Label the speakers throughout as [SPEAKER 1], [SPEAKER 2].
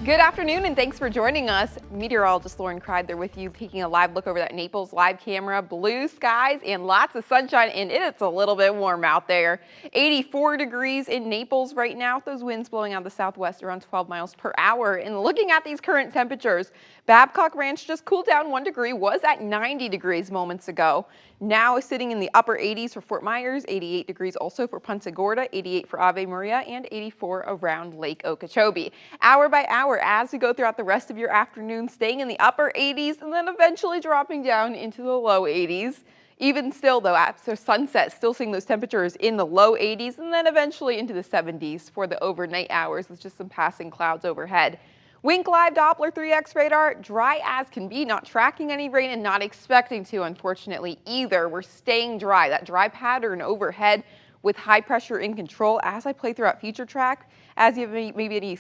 [SPEAKER 1] Good afternoon and thanks for joining us. Meteorologist Lauren Crider with you, taking a live look over that Naples live camera. Blue skies and lots of sunshine, and it's a little bit warm out there. 84 degrees in Naples right now, with those winds blowing out of the southwest around 12 miles per hour. And looking at these current temperatures, Babcock Ranch just cooled down 1 degree, was at 90 degrees moments ago. Now is sitting in the upper 80s for Fort Myers, 88 degrees also for Punta Gorda, 88 for Ave Maria, and 84 around Lake Okeechobee. Hour by hour as we go throughout the rest of your afternoon, staying in the upper 80s and then eventually dropping down into the low 80s. Even still though, after sunset, still seeing those temperatures in the low 80s and then eventually into the 70s for the overnight hours with just some passing clouds overhead. Wink Live Doppler 3X radar, dry as can be, not tracking any rain and not expecting to, unfortunately, either. We're staying dry. That dry pattern overhead with high pressure in control as I play throughout future track. As you have maybe any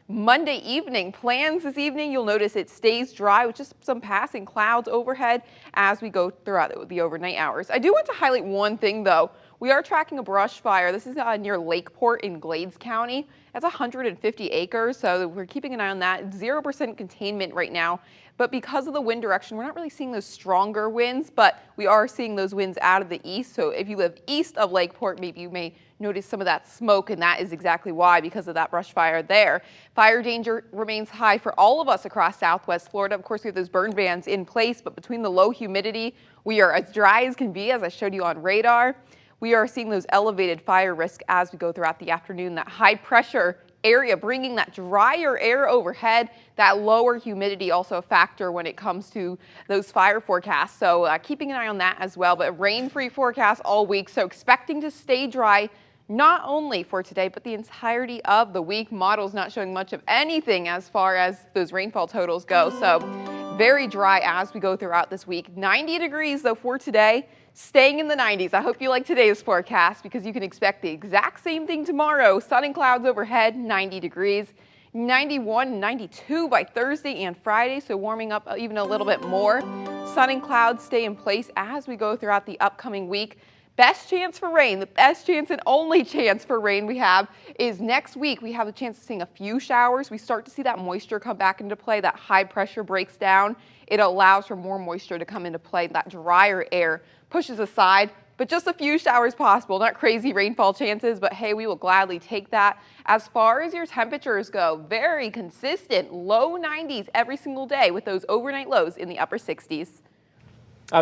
[SPEAKER 1] Monday evening plans this evening, you'll notice it stays dry with just some passing clouds overhead as we go throughout the overnight hours. I do want to highlight one thing though. We are tracking a brush fire. This is near Lakeport in Glades County. That's 150 acres, so we're keeping an eye on that. 0% containment right now, but because of the wind direction, we're not really seeing those stronger winds, but we are seeing those winds out of the east. So if you live east of Lakeport, maybe you may notice some of that smoke, and that is exactly why, because of that brush fire there. Fire danger remains high for all of us across southwest Florida. Of course, we have those burn bans in place, but between the low humidity, we are as dry as can be, as I showed you on radar. We are seeing those elevated fire risk as we go throughout the afternoon. That high pressure area bringing that drier air overhead, that lower humidity also a factor when it comes to those fire forecasts. So keeping an eye on that as well, but rain-free forecast all week. So expecting to stay dry not only for today, but the entirety of the week. Models not showing much of anything as far as those rainfall totals go. So very dry as we go throughout this week. 90 degrees though for today, staying in the 90s. I hope you like today's forecast because you can expect the exact same thing tomorrow. Sun and clouds overhead, 90 degrees. 91, 92 by Thursday and Friday, so warming up even a little bit more. Sun and clouds stay in place as we go throughout the upcoming week. Best chance for rain, the best chance and only chance for rain we have is next week. We have a chance of seeing a few showers. We start to see that moisture come back into play. That high pressure breaks down. It allows for more moisture to come into play. That drier air pushes aside, but just a few showers possible. Not crazy rainfall chances, but hey, we will gladly take that. As far as your temperatures go, very consistent, low 90s every single day with those overnight lows in the upper 60s.